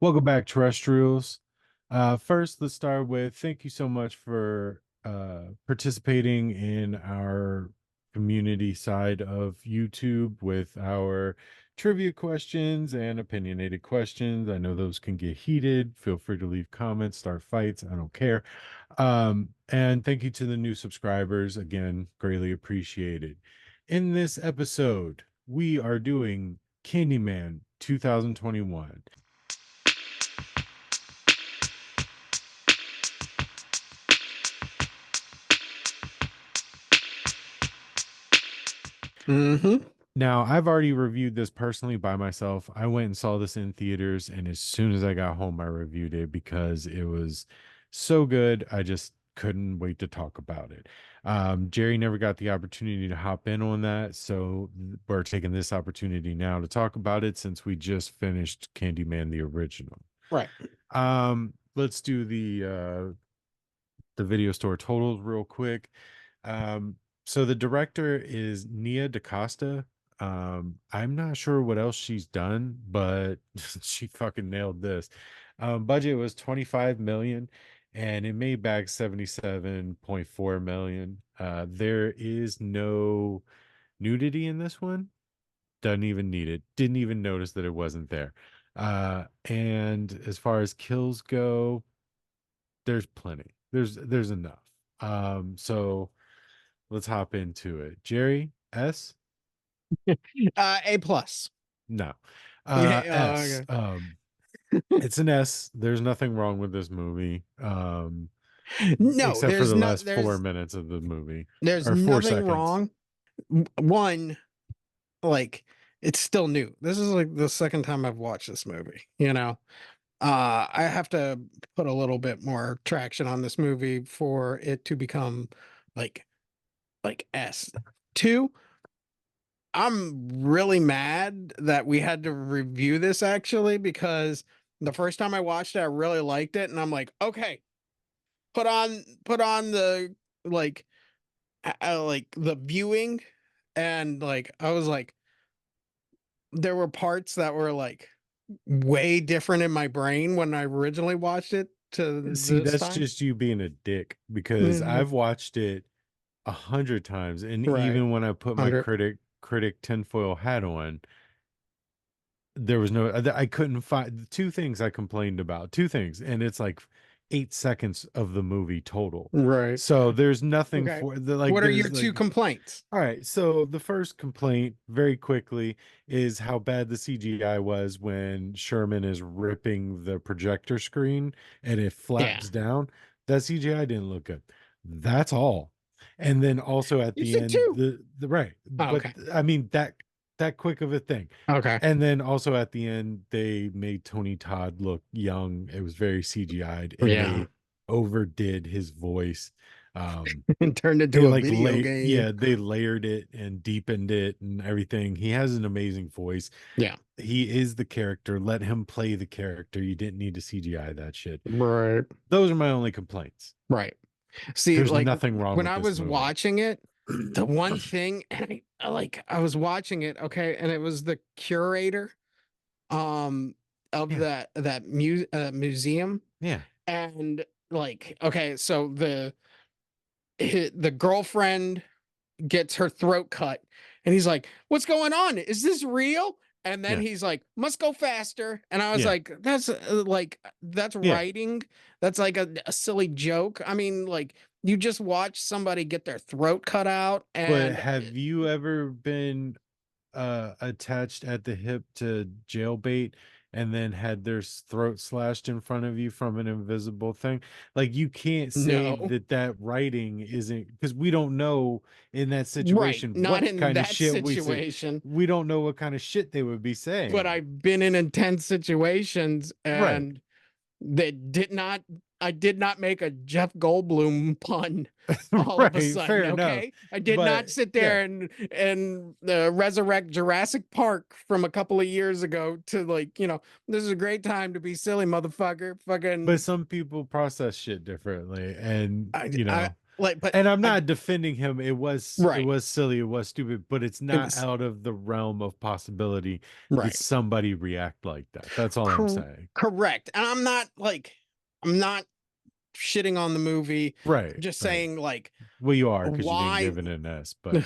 Welcome back, terrestrials. First, let's start with thank you so much for participating in our community side of YouTube with our trivia questions and opinionated questions. I know those can get heated. Feel free to leave comments, start fights. I don't care. And thank you to the new subscribers. Again, greatly appreciated. In this episode, we are doing Candyman 2021. Mm-hmm. Now, I've already reviewed this personally by myself. I went and saw this in theaters, and as soon as I got home, I reviewed it because it was so good. I just couldn't wait to talk about it. Jerry never got the opportunity to hop in on that, so we're taking this opportunity now to talk about it since we just finished Candyman the original. Right. Let's do the video store totals real quick. So the director is Nia DaCosta. I'm not sure what else she's done, but she fucking nailed this. Budget was 25 million and it made back 77.4 million. There is no nudity in this one. Doesn't even need it. Didn't even notice that it wasn't there. And as far as kills go, there's plenty. There's enough. So let's hop into it. Jerry, S? A plus. No. S. Yeah. It's an S. There's nothing wrong with this movie. No, Except for there's the not. last 4 minutes of the movie. There's Or four nothing seconds. wrong. One, like it's still new. This is like the second time I've watched this movie. I have to put a little bit more traction on this movie for it to become like S. Two, I'm really mad that we had to review this actually because the first time I watched it, I really liked it, and I'm like, okay, put on the like like the viewing, and like I was like, there were parts that were like way different in my brain when I originally watched it to See, this that's time. just you being a dick because Mhm. I've watched it 100 times, and Right. even when I put my 100. critic tinfoil hat on, there was no I couldn't find two things I complained about. Two things, and it's like 8 seconds of the movie total. Right. So there's nothing Okay. for the like What are your there's two like complaints? all right, so the first complaint very quickly is how bad the CGI was when Sherman is ripping the projector screen and it Yeah. flaps down. That CGI didn't look good. That's all. And then also at You the said end, two. the right, Oh, but okay. I mean that quick of a thing. Okay. And then also at the end, they made Tony Todd look young. It was very CGI'd, and Yeah. they overdid his voice. And turned They into a like video game. yeah, they layered it and deepened it and everything. He has an amazing voice. Yeah. He is the character. Let him play the character. You didn't need to CGI that shit. Right. Those are my only complaints. Right. See, There's like nothing wrong when with I this was movie. watching it, the one thing, and I was watching it, okay, and it was the curator um of Yeah, that museum, yeah, and like, okay, so the girlfriend gets her throat cut, and he's like, "What's going on? Is this real?" And then yeah, he's like, "Must go faster." And I was yeah, like, that's yeah. writing. That's like a silly joke. I mean, like you just watch somebody get their throat cut out, But and have you ever been attached at the hip to jailbait and then had their throat slashed in front of you from an invisible thing? Like you can't say no, that that writing isn't because we don't know in that right, situation not what in kind of that shit we say. situation. We don't know what kind of shit they would be But saying. I've been in intense situations, Right. and that did not I did not make a Jeff Goldblum pun all of a Right. sudden, Fair enough. okay? I did not But sit yeah. there and resurrect Jurassic Park from a couple of years ago to like, this is a great time to be silly, motherfucker. But Fucking some people process shit differently. And I you I know. like, but And I'm I not defending him. It right, was silly, it was stupid, but it's it not was out of the realm of possibility that right. somebody react like that. That's all I'm Cor- saying. Correct. And I'm not shitting on the movie. Right, I'm just right. saying, like, Well, you are because you didn't why give it an S, but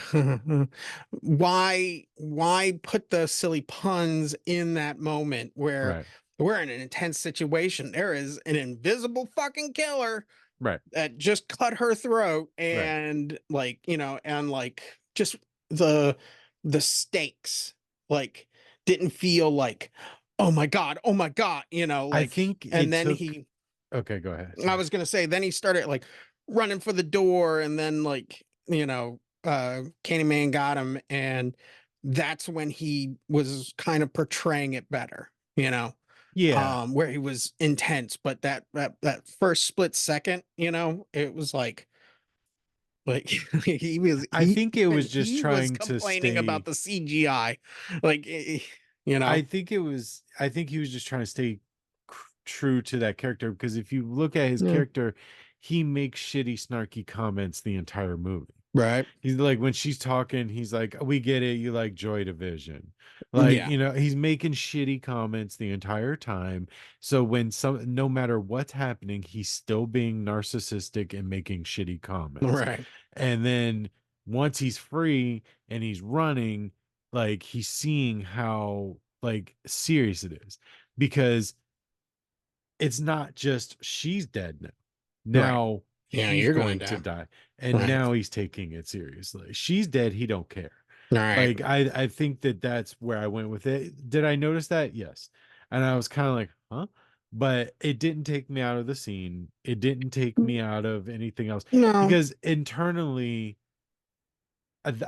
why put the silly puns in that moment where right, we're in an intense situation? There is an invisible fucking killer right, that just cut her throat, right. and like, and like, just the the stakes, like, didn't feel like, oh my god, I like. think And it then took. Okay, go ahead. I Sorry. was gonna say, then he started like running for the door, and then like, Candyman got him, and that's when he was kind of portraying it better, Yeah, where he was intense. But that first split second, it was like he was I he think it even was just he was trying to complaining about stay. the CGI, like, you I know, think it was. I think he was just trying to stay true to that character because if you look at his yeah, character, he makes shitty, snarky comments the entire movie. right, He's like when she's talking, he's like, "We get it. You like Joy Division." Like, yeah, he's making shitty comments the entire time. So when no matter what's happening, he's still being narcissistic and making shitty comments. right, And then once he's free and he's running, like he's seeing how like serious it is because it's not just she's dead now. right. Now Yeah, he's you're gonna going to die. die. And Right. now he's taking it seriously. She's dead, he don't care. All right. Like I think that that's where I went with it. Did I notice that? Yes. And I was kind of like, "Huh?" But it didn't take me out of the scene. It didn't take me out of anything else No. because internally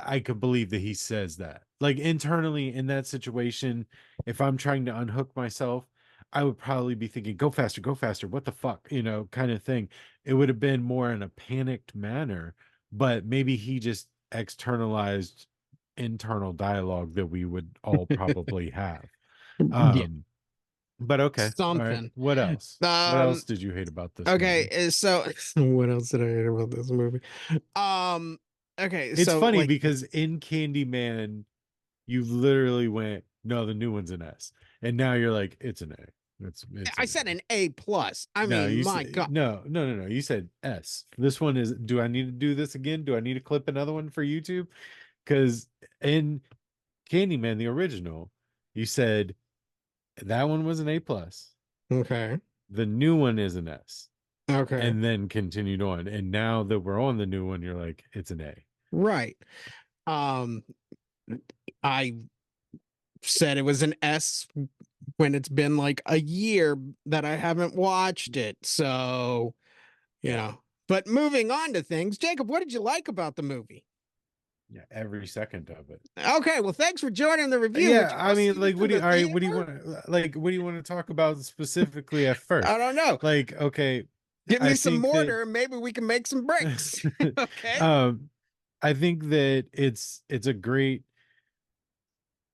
I could believe that he says that. Like internally in that situation, if I'm trying to unhook myself, I would probably be thinking, go faster, go faster. What the fuck? Kind of thing. It would have been more in a panicked manner, but maybe he just externalized internal dialogue that we would all probably have. Yeah. Um, but okay. All right. Something. What else? What Um. else did you hate about this Okay. movie? So, what else did I hate about this movie? Um. Okay. It's So, funny like, because in Candyman, you literally went, no, the new one's an S. And now you're like, it's an A. It's I an said A. an A plus. I No, mean, you my said God. no, no, no, no. You said S. This one is, do I need to do this again? Do I need to clip another one for YouTube? Because in Candyman, the original, you said that one was an A plus. Okay. The new one is an S. Okay. And then continued on. And now that we're on the new one, you're like, it's an A. Right. Um. I said it was an S when it's been like a year that I haven't watched it. So, you Yeah. know. But moving on to things, Jacob, what did you like about the movie? Yeah. Every second of it. Okay, well, thanks for joining the review. Would Yeah, you I go mean, see this like, in the all right, what do you theater? want what do you want to talk about specifically at I first? don't know. Like, okay, Give I me some think that mortar, and maybe we can make some bricks. Okay. um I think that it's a great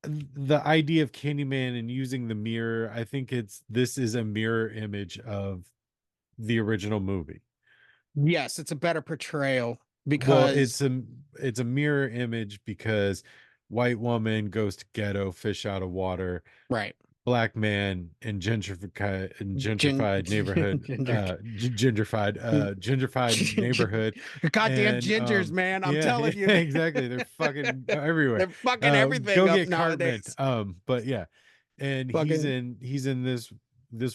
the idea of Candyman and using the mirror, I think this is a mirror image of the original movie. Yes, it's a better portrayal Well, because it's a mirror image because white woman goes to ghetto, fish out of water, right. black man in Gin, gentrified neighborhood, ginger, gentrified neighborhood, goddamn and gingers, man! I'm yeah, telling you, yeah, exactly. They're fucking everywhere. they're fucking everything Go up get Cartman. nowadays. But yeah, and Fucking he's in this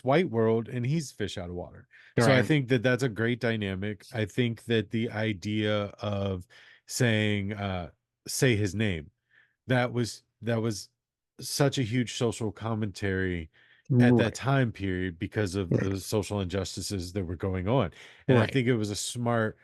white world, and he's fish out of water. So I right. think that that's a great dynamic. I think that the idea of saying say his name, that was such a huge social commentary at that Right. time period because of Right. the social injustices that were going on. And I Right. think it was a smart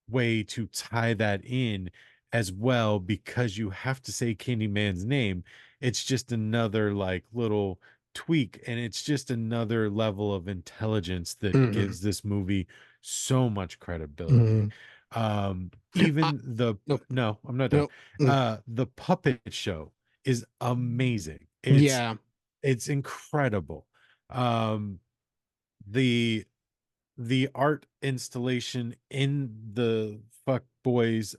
way to tie that in as well because you have to say Candyman's name. It's just another like little tweak and it's just another level of intelligence that Mm-hmm. gives this movie so much credibility. Mm-hmm. Uh, Even the nope. no, I'm not done. Nope. Mm. The puppet show is amazing. Yeah. It's incredible. Um the the art installation in the fuck boys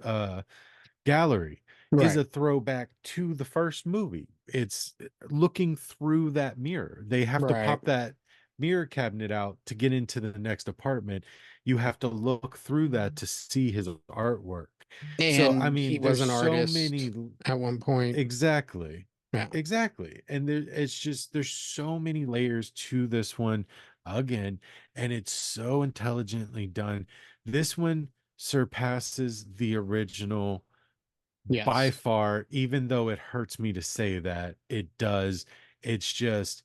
gallery is Right. a throwback to the first movie. It's looking through that mirror. They have to Right. pop that mirror cabinet out to get into the next apartment. You have to look through that to see his artwork. So I And he mean, was there's an so artist many. at one point. Exactly. Yeah. Exactly. And it's just there's so many layers to this one again, and it's so intelligently done. This one surpasses the original by Yes. far, even though it hurts me to say that, it does. It's just,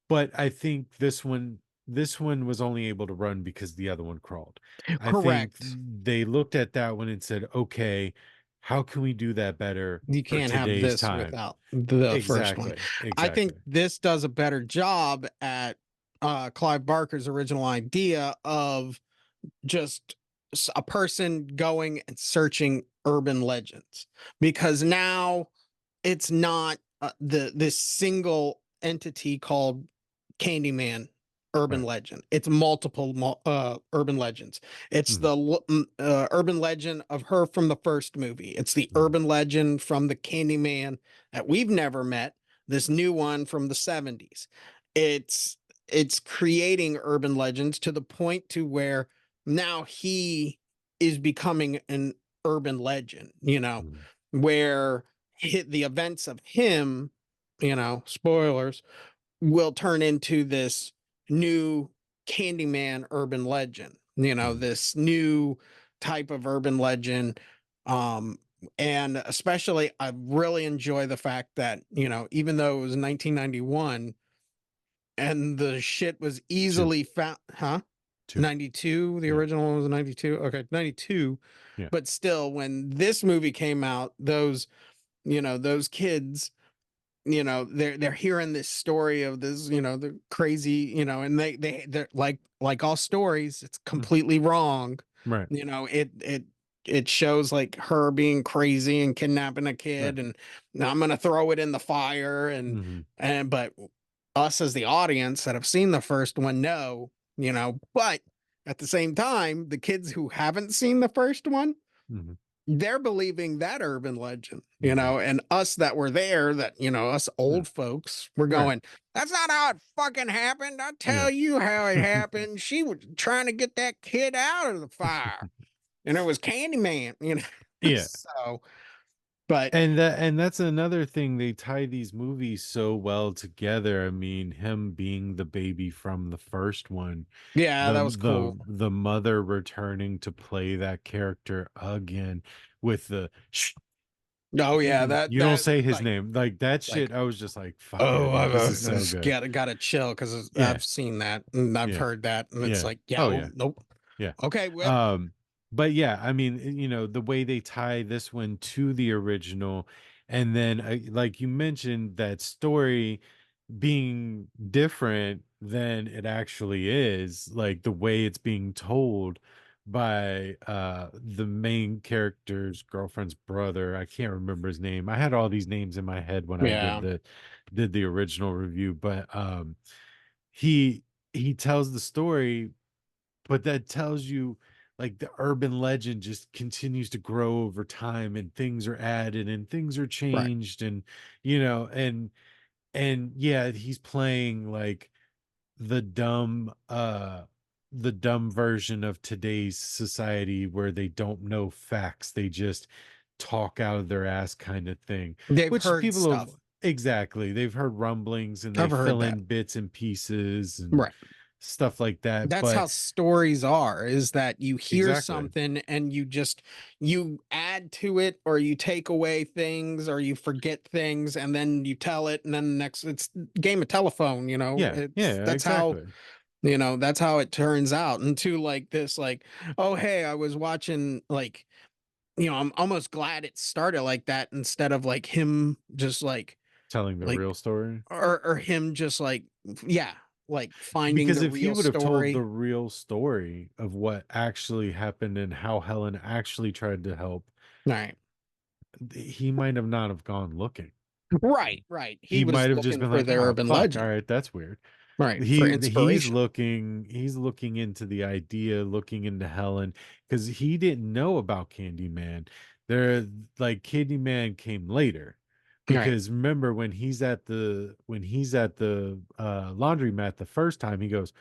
but I think this one was only able to run because the other one crawled. I think Correct. they looked at that one and said, okay, how can we do that better You for can't have today's this time? without the first one. Exactly. I think Exactly. this does a better job at Clive Barker's original idea of just a person going and searching urban legends, because now it's not this single entity called Candyman urban Right. legend. It's multiple urban legends. It's Mhm, the urban legend of her from the first movie. It's the mhm, urban legend from the Candyman that we've never met. This new one from the 70s. It's it's creating urban legends to the point to where now he is becoming an urban legend, mhm, where the events of him, spoilers, will turn into this new Candyman urban legend, mhm. this new type of urban legend. Um, and especially, I really enjoy the fact that, even though it was 1991 and the shit was Two. easily found, huh? Two. 92, the Yeah. original one was 92. Okay, 92. Yeah. But still, when this movie came out, those kids, they're hearing this story of this, the crazy, and they're like all stories, it's Mm, completely wrong. right. It shows like her being crazy and kidnapping a Right. kid, and now I'm gonna throw it in the fire, Mhm, but us as the audience that have seen the first one know, but at the same time, the kids who haven't seen the first one, mhm, they're believing that urban legend, mhm. and us that were there, that, us Yeah. old folks, we're Right. going, that's not how it fucking happened. I'll Yeah. tell you how it happened. She was trying to get that kid out of the fire, and it was Candyman, Yeah. so, but And that's another thing, they tie these movies so well together. I mean, him being the baby from the first one, yeah, the that was the cool. the mother returning to play that character again with the shh, Oh yeah, you don't say his like, name. Like that like shit, I was just like, fuck yeah, oh, dude, this I is so just good. gotta chill, because Yeah. I've seen that and I've Yeah. heard that, and it's Yeah. like, yeah, Oh oh, yeah. nope. Yeah. Okay, well, Um, but yeah, I mean, the way they tie this one to the original, and then like you mentioned, that story being different than it actually is, like the way it's being told by the main character's girlfriend's brother. I can't remember his name. I had all these names in my head when I yeah, did the original review, but he he tells the story, but that tells you like the urban legend just continues to grow over time, and things are added and things are right. changed, and you know and yeah, he's playing like the dumb the dumb version of today's society where they don't know facts, they just talk out of their ass kind of thing, They've which heard people have. stuff. Exactly, they've heard rumblings and they I've heard fill that. in bits and pieces and Right. stuff like that, That's how but stories are, is that you hear exactly. something and you add to it, or you take away things, or you forget things, and then you tell it, and then the next, it's game of telephone, Yeah, it's yeah, exactly. that's how it turns out into like this, like, oh hey, I was watching, like, I'm almost glad it started like that, instead of like him just Telling the like real story. or him just like, yeah, like finding Because the if he real would have told the story. real story of what actually happened and how Helen actually tried to help, Right. he might have not have gone looking. Right, right. He He was might have just looking been for like, the "Oh, urban fuck, all legend. right, that's weird." Right. For He's inspiration. looking into the idea, looking into Helen, because he didn't know about Candyman. There, like Candyman came later, Right. because remember when he's at the laundromat the first time, he goes,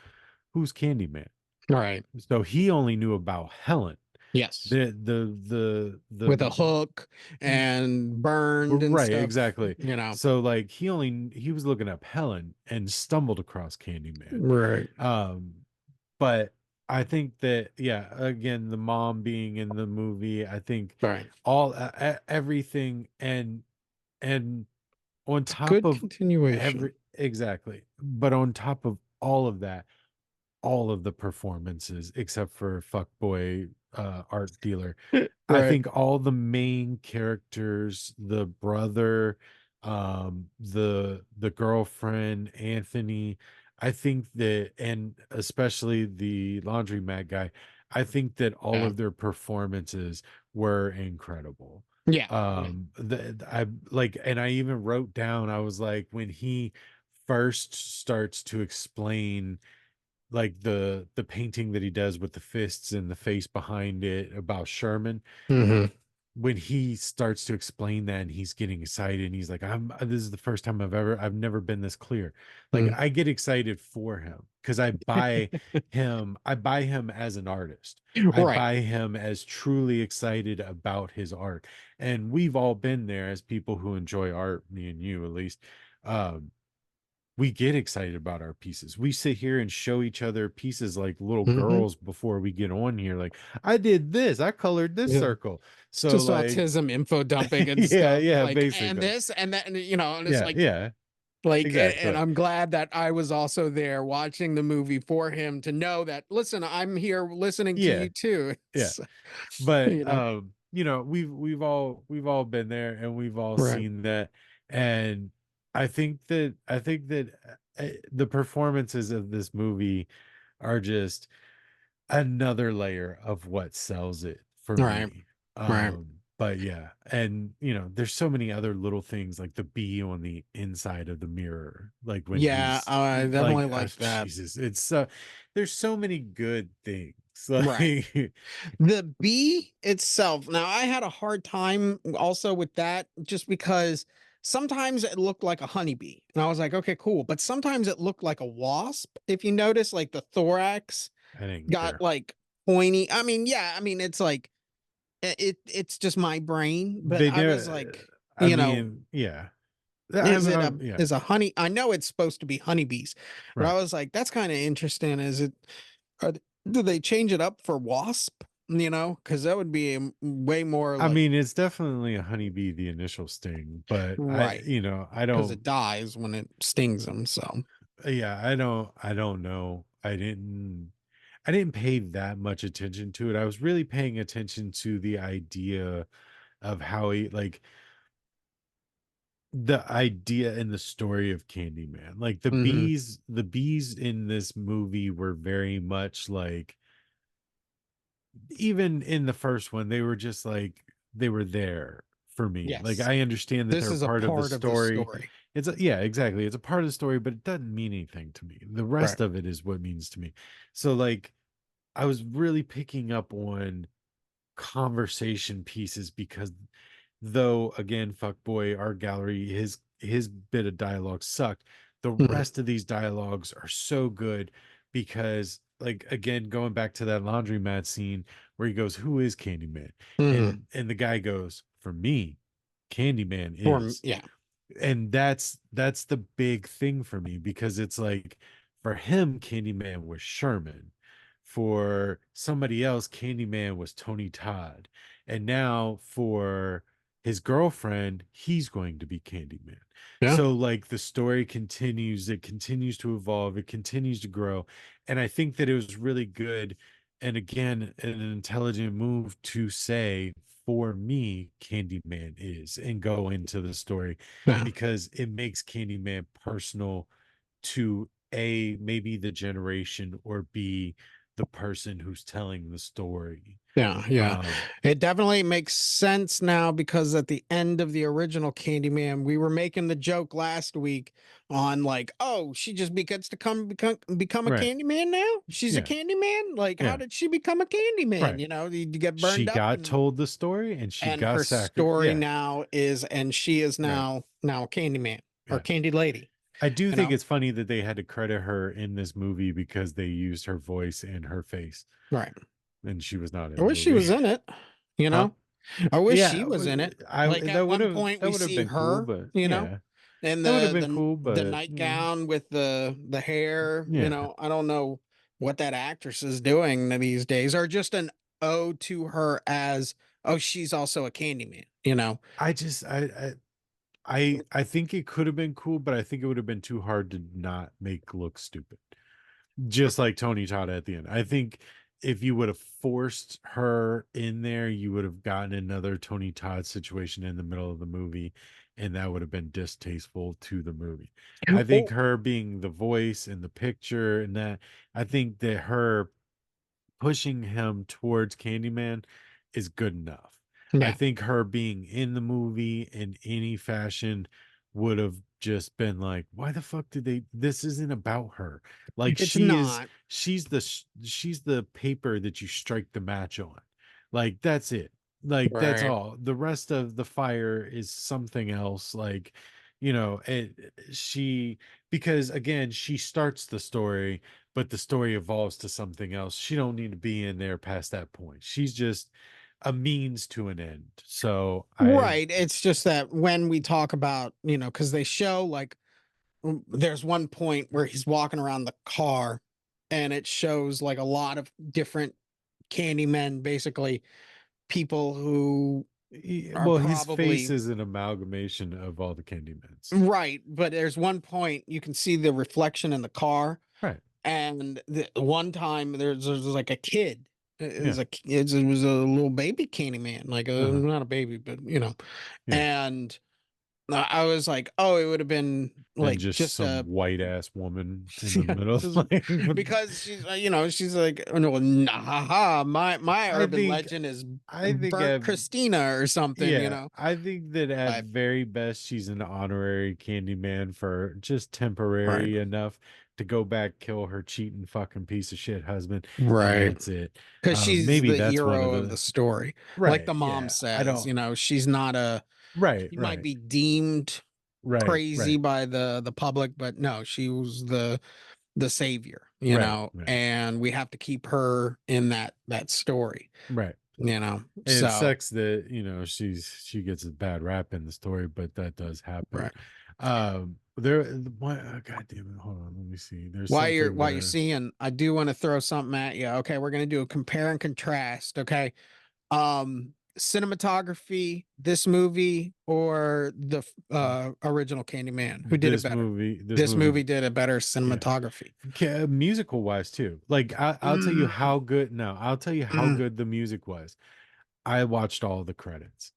"Who's Candyman?" Right. So he only knew about Helen. Yes. The With a hook and burned and Right, stuff, exactly. you know. So like he was looking up Helen and stumbled across Candyman. Right. Um, but I think that, yeah, again, the mom being in the movie, I think Right. all everything, and on It's a top good of continuation. exactly, but on top of all of that, all of the performances except for fuckboy art dealer, I Right. think all the main characters, the brother, the girlfriend, Anthony, I think that, and especially the laundromat guy, I think that all Yeah. of their performances were incredible. Yeah. Yeah. I like, and I even wrote down, I was like, when he first starts to explain like the painting that he does with the fists and the face behind it about Sherman, Hmm. when he starts to explain that and he's getting excited and he's like, I'm this is the first time I've never been this clear. Like Mm. I get excited for him because I buy him as an artist. I Right. buy him as truly excited about his art. And we've all been there as people who enjoy art, me and you at least. Um, we get excited about our pieces. We sit here and show each other pieces like little Hmm. girls before we get on here. Like, I did this, I colored this Yeah. circle. So, Just like, autism info dumping and yeah, stuff yeah, like, and basically. this and that, and you know, and it's Yeah, yeah, like, and exactly. I'm glad that I was also there watching the movie for him to know that, listen, I'm here listening to Yeah, you too. yeah. It's, But you know. we've all been there and we've all Right. seen that. And I think that the performances of this movie are just another layer of what sells it for Right. me. Right. But yeah, and there's so many other little things like the bee on the inside of the mirror, like when Yeah, he's I like, definitely oh, like that. Jesus, it's there's so many good things. Right. Like, The bee itself. Now, I had a hard time also with that just because sometimes it looked like a honeybee. And I was like, okay, cool. But sometimes it looked like a wasp. If you notice, like the thorax I didn't got care. like pointy. I mean, yeah, I mean, it's like it's just my brain, but They I was do. like, I you know, mean, yeah. is it Yeah, is a honey? I know it's supposed to be honeybees, but I right. was like, that's kind of interesting. Is it are th- do they change it up for wasp? You know, because that would be way more I like mean, it's definitely a honeybee, the initial sting, but right I because it don't. dies when it stings them. So Yeah, I don't know. I didn't pay that much attention to it. I was really paying attention to the idea of how he, like, the idea and the story of Candyman. Like hmm the bees in this movie were very much like, even in the first one, they were just like, they were there for me. Like, yes, I understand that this they're is a part of the part of the story. story. Yeah, exactly. It's a part of the story, but it doesn't mean anything to me. The Right. rest of it is what means to me. So like, I was really picking up on conversation pieces because, though again, fuckboy art gallery, his bit of dialogue sucked, the Hmm. rest of these dialogues are so good. Because, like, again, going back to that laundromat scene where he goes, "Who is Candyman?" Hmm. And the guy goes, "For me, Candyman Or is." yeah, And that's the big thing for me, because it's like, for him, Candyman was Sherman. For somebody else, Candyman was Tony Todd. And now for his girlfriend, he's going to be Candyman. yeah, So like, the story continues, it continues to evolve, it continues to grow. And I think that it was really good, and again, an intelligent move to say, for me, Candyman is, and go into the story, yeah, because it makes Candyman personal to, A, maybe the generation, or B, the person who's telling the story. Yeah, yeah. Um, It definitely makes sense now because at the end of the original Candyman, we were making the joke last week on like, oh, she just gets to become a right. Candyman now? She's a Yeah. Candyman? Like, how Yeah. did she become a Candyman? Right. You get She burned up got told the story and she and got her sacrificed. story Yeah. now is and she is Right. now a Candyman or Yeah. Candy Lady, I do you think know? it's funny that they had to credit her in this movie because they used her voice and her face, Right. and she was not in I the wish she movie. was in it, you Huh? know? I wish Yeah, she was in it. I Like at one point that we would have see been cool, her, but you know, yeah, and that would have been cool, the but nightgown with the hair, you yeah, know. I don't know what that actress is doing these days, or just an ode to her as oh, she's also a Candyman, you know. I just I think it could have been cool, but I think it would have been too hard to not make look stupid. Just like Tony Todd at the end. I think if you would have forced her in there, you would have gotten another Tony Todd situation in the middle of the movie, and that would have been distasteful to the movie. I think Oh, her being the voice and the picture and that, I think that her pushing him towards Candyman is good enough. I yeah, think her being in the movie in any fashion would have just been like, why the fuck did they? This isn't about her. Like it's not she's the paper that you strike the match on. Like that's it. Like that's right. all. The rest of the fire is something else. Like, you know, she because again, she starts the story but the story evolves to something else. She don't need to be in there past that point. She's just a means to an end. So I Right. It's just that when we talk about, you know, because they show like there's one point where he's walking around the car and it shows like a lot of different Candymen, basically people who are well, his face probably is an amalgamation of all the Candymans. right. But there's one point you can see the reflection in the car. Right. And the one time there's like a kid. Yeah. It was a little baby Candyman, like Uh-huh. not a baby, but you know. Yeah. And I was like, oh, it would have been And like just just some a white ass woman in the yeah, middle. just Like, because she's you know she's like oh, no nah, ha, my I urban think legend is I think burnt at Christina or something, you yeah, know. I think that at But very best she's an honorary Candyman for just right, temporary enough to go back kill her cheating fucking piece of shit husband, and right, that's it. because she's Maybe the that's one of hero of the the story, like right. the mom Yeah, I says. don't. You know, she's not a Right, she might right, be deemed right, crazy right, by the public, but no, she was the savior, you right, know, right, and we have to keep her in that story, right. you know. It So sucks that she gets a bad rap in the story, but that does happen. right. There, what? God damn it! Hold on, let me see. There's While something you're seeing, I do want to throw something at you. Okay, we're gonna do a compare and contrast. Okay. Cinematography, this movie or the original Candyman? Who did it better? This This movie, movie did a better yeah. cinematography. Musical wise too. Like I'll tell you Mm, how good. No, I'll tell you how mm, good the music was. I watched all the credits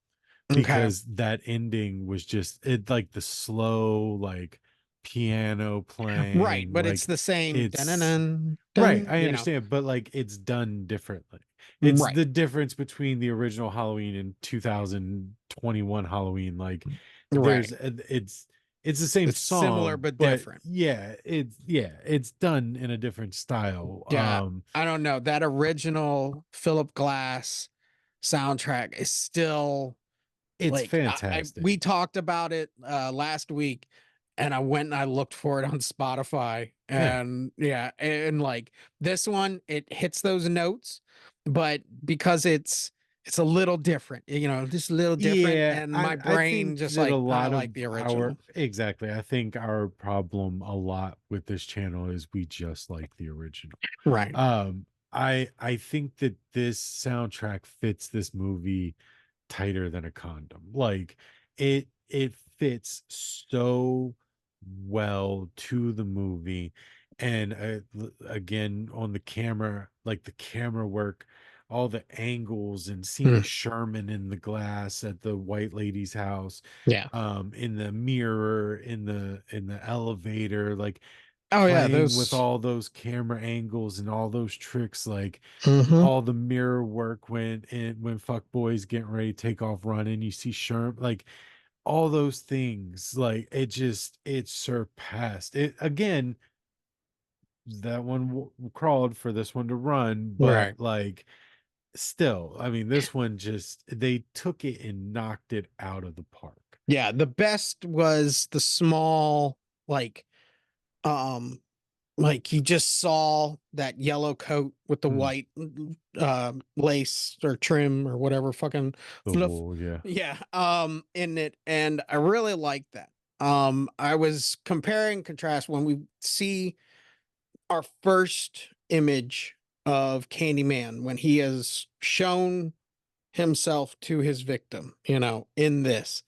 okay. because that ending was just it like the slow like piano Right, playing but it's like the same dun, dun, it's dun, right. dun, I you know. understand, but like it's done differently. It's Right. the difference between the original Halloween and 2021 Halloween. Like Right. it's the same It's similar song, but but different. it's done in a different style. Yeah. I don't know. That original Philip Glass soundtrack is still It's like we fantastic. talked about it last week and I went and I looked for it on Spotify Yeah. and yeah, and like this one it hits those notes, but because it's a little different, you know, just a little different Yeah, and my I brain think just that a like I lot of like the our original. exactly. I think our problem a lot with this channel is we just like the original. Right. I think that this soundtrack fits this movie tighter than a condom. Like it fits so well to the movie and again on the camera, like the camera work, all the angles and seeing Mm, Sherman in the glass at the white lady's house, yeah. in the mirror, in the elevator, like Oh yeah, playing with those. all those camera angles and all those tricks, like Hmm. all the mirror work when fuck boys getting ready to take off running, you see Sherm, like all those things, like it surpassed it again. That one crawled for this one to run, but Right. like still, I mean, this one just they took it and knocked it out of the park. Yeah, the best was the small, like, um like you just saw that yellow coat with the Mm, white lace or trim or whatever fucking the fluff. wool, yeah. Yeah, in it, and I really like that. I was comparing contrast when we see our first image of Candyman when he has shown himself to his victim, in this.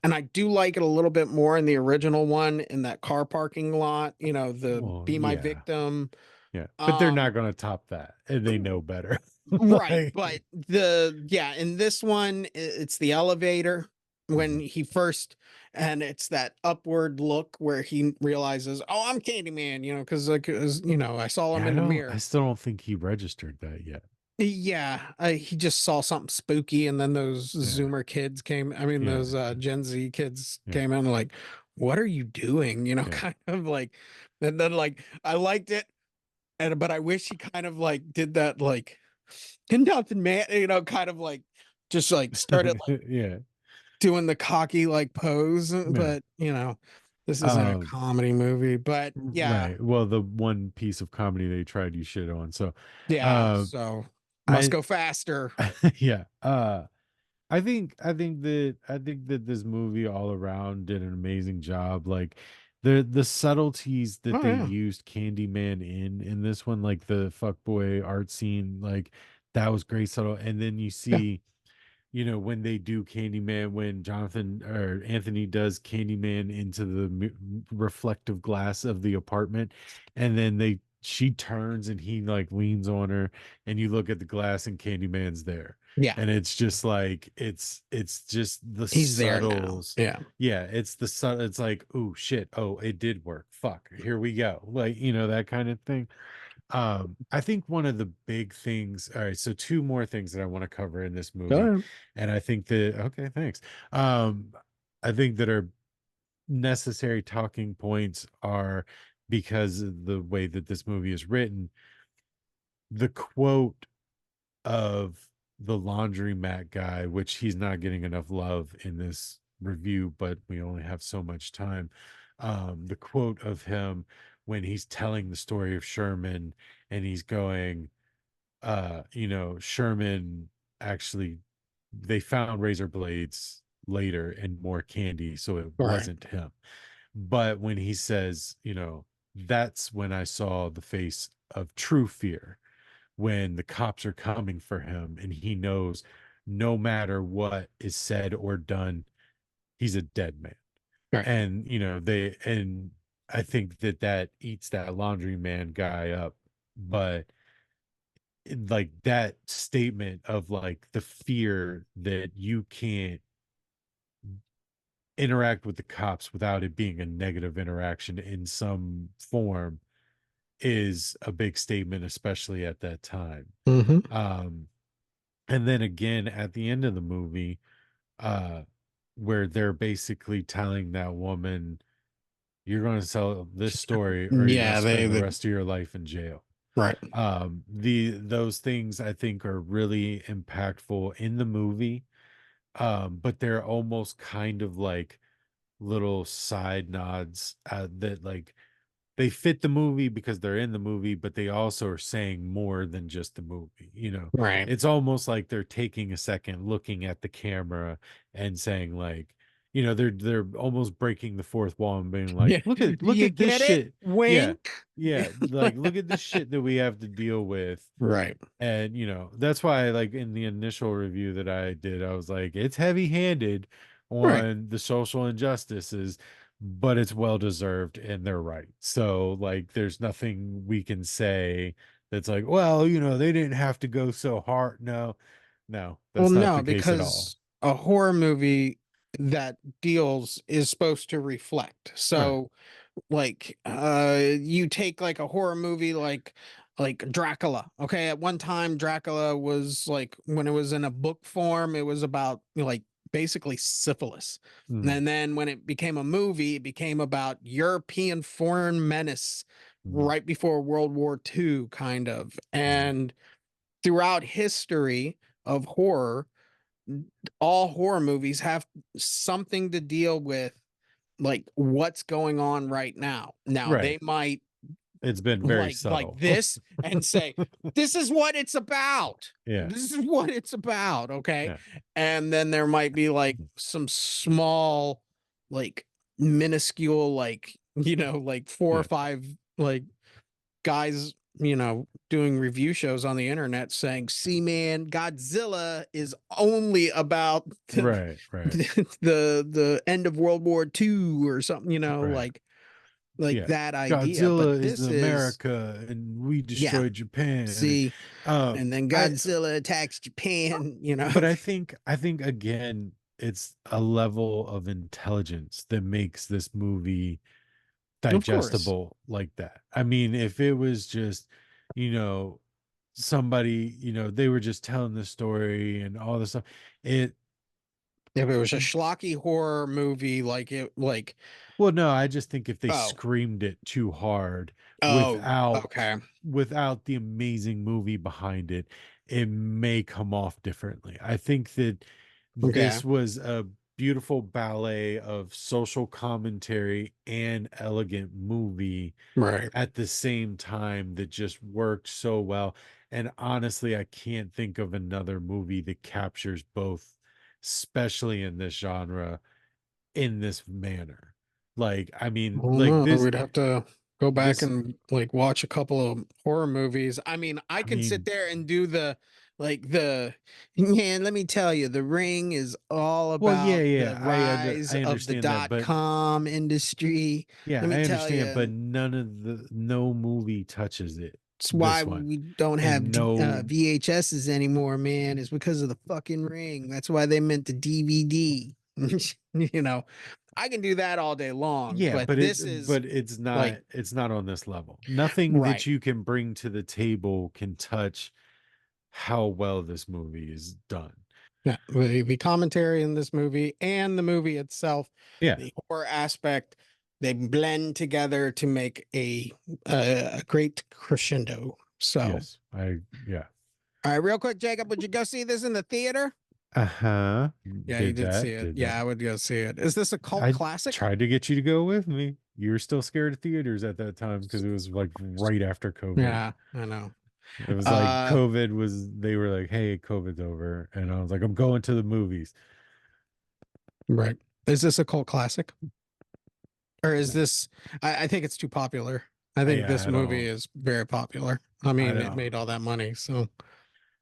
And I do like it a little bit more in the original one in that car parking lot, the Well, be my yeah. victim. Yeah, but they're Um not going to top that, and they know better. right, Like, but yeah, in this one it's the elevator when mhm. he first, and it's that upward look where he realizes, "Oh, I'm Candyman," because like I saw him Yeah, in the I mirror. still don't think he registered that yet. Yeah, he just saw something spooky, and then those Yeah, Zoomer kids came. I mean, yeah, those Gen Z kids yeah, came in like, "What are you doing?" yeah. Kind of like. And then like I liked it, and but I wish he kind of like did that like nothing, man. Kind of like just like started like Yeah, doing the cocky like pose. yeah. But this isn't a Um, comedy movie. But yeah, right. Well, the one piece of comedy they tried you shit on. So, yeah. uh, So must I, go faster. yeah. I think that this movie all around did an amazing job. Like the subtleties that Oh they yeah, used Candyman in this one, like the fuckboy art scene, like that was great subtle. And then you yeah, see, when they do Candyman, when Jonathan or Anthony does Candyman into the reflective glass of the apartment, and then she turns and he like leans on her, and you look at the glass and Candyman's there, yeah. and it's just like it's just the He's there now. subtles. Yeah. Yeah, it's the subtle. It's like, oh shit, oh it did work. Fuck, here we go. Like that kind of thing. I think one of the big things, all right, so two more things that I want to cover in this Go movie. ahead. And I think that, okay, thanks. Um, I think that are necessary talking points are because of the way that this movie is written. The quote of the laundromat guy, which he's not getting enough love in this review, but we only have so much time. The quote of him when he's telling the story of Sherman and he's going, Sherman actually, they found razor blades later and more candy, so it Right. wasn't him. But when he says, that's when I saw the face of true fear, when the cops are coming for him and he knows no matter what is said or done, he's a dead man. Right. And, and I think that that eats that laundryman guy up. But like that statement of like the fear that you can't interact with the cops without it being a negative interaction in some form is a big statement, especially at that time. Hmm. um and then again at the end of the movie, uh where they're basically telling that woman, you're going to tell this story or you're going to Yeah. spend the rest of your life in jail. Right. Those things I think are really impactful in the movie, but they're almost kind of like little side nods, that like they fit the movie because they're in the movie, but they also are saying more than just the movie. Right. It's almost like they're taking a second, looking at the camera and saying like, they're almost breaking the fourth wall and being like, Yeah. look You at this get it? shit. Yeah. Wink. Yeah. Like look at this shit that we have to deal with. Right. And that's why like in the initial review that I did, I was like, it's heavy-handed Right. on the social injustices, but it's well deserved and they're right. So like there's nothing we can say that's like, well, they didn't have to go so hard. No, no, Well, that's not no, the case at all. because a horror movie that deals is supposed to reflect. Right. So like you take like a horror movie like Dracula. Okay, at one time Dracula was like, when it was in a book form, it was about like basically syphilis. Mm, And then when it became a movie, it became about European foreign menace mm, right before World War II, kind of. mm. And throughout history of horror, all horror movies have something to deal with like what's going on right now. Now Right. they might It's been very like subtle. this and say, this is what it's about. Yeah. This is what it's about. Okay. Yeah. And then there might be like some small, like minuscule, like, like four or Yeah. five like guys, doing review shows on the internet saying, see, man, Godzilla is only about Right. Right. the end of World War II or something, Right. like Yeah. that idea. But Godzilla is this is, America and we yeah, destroyed Japan. see, Uh and then I Godzilla attacks Japan, but I think again it's a level of intelligence that makes this movie of course. digestible like that. I mean, if it was just, you know, somebody, they were just telling the story and all this stuff, it If it was a schlocky horror movie, well, no, I just think if they oh, screamed it too hard oh, without okay, without the amazing movie behind it, it may come off differently. I think that okay, this was a beautiful ballet of social commentary and elegant movie right. at the same time that just worked so well. And honestly, I can't think of another movie that captures both, especially in this genre, in this manner. Like, I mean, Well, like no, this, we'd have to go back this, and like watch a couple of horror movies. I mean, I I can sit mean, there and do the man, let me tell you, The Ring is all well, yeah, about the yeah, rise I of the understand that, dot but com industry. yeah, Let me I tell understand, but you, no movie touches it. it's why This one, we don't have and no, VHSs anymore, man. It's because of the fucking Ring. That's why they meant the DVD. you know, I can do that all day long, yeah, but but this is like it's not on this level. Nothing that right. you can bring to the table can touch how well this movie is done. Yeah, the commentary in this movie and the movie itself, Yeah, the horror aspect, they blend together to make a great crescendo. So, yes, yeah. all right, real quick, Jacob, would you go see this in the theater? Uh-huh. Yeah, you Did did see that, it. did Yeah, that. I would go see it. Is this a cult I classic? tried to get you to go with me. You were still scared of theaters at that time because it was like right after COVID. Yeah, I know. It was like Uh, they were like, hey, COVID's over. And I was like, I'm going to the movies. right. Is this a cult classic? Or is this I think it's too popular. I think Yeah, this movie is very popular. I I mean, it don't, made all that money, so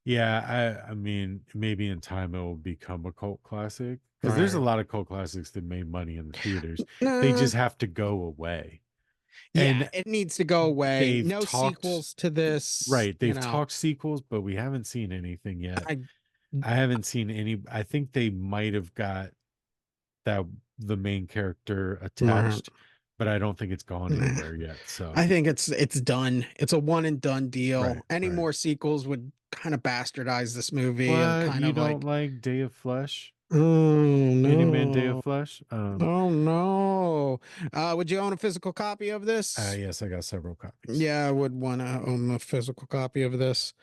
yeah, I mean, maybe in time it will become a cult classic because there's a right. lot of cult classics that made money in the theaters. They Nah, just have to go away. yeah, And it needs to go away. they've No talked, sequels to this, right, they've talked sequels, but we haven't seen anything yet. I I haven't seen any. I think they might have got that the main character right. attached, but I don't think it's gone Nah. anywhere yet. So, I think it's done. It's a one and done deal. right, Any right. more sequels would kind of bastardize this movie and What, kind you of don't like, like Day of Flesh? oh Candyman Day of no. Flesh? Oh no. Would you own a physical copy of this? Yes, I got several copies. Yeah, I would want to own a physical copy of this.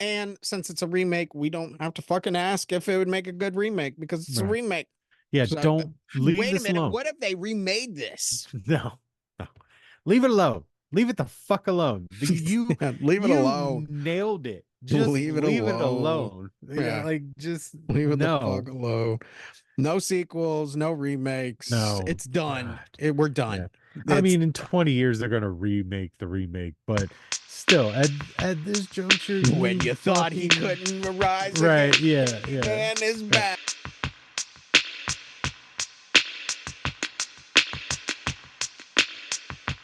And since it's a remake, we don't have to fucking ask if it would make a good remake because it's a Right. remake. Yeah, So, don't leave wait a this minute. alone. What if they remade this? No, no. Leave it alone. Leave it the fuck alone. Yeah, leave it You alone. nailed it. Just Leave it leave it alone. alone. Yeah, Like just leave it the fuck no. alone. No sequels, no remakes. No. It's done. God. We're Yeah. done. I It's mean, in 20 years they're gonna remake the remake, but still, at this juncture, when you you thought he fucking couldn't rise again, right. Yeah, yeah. Candyman is Yeah. back.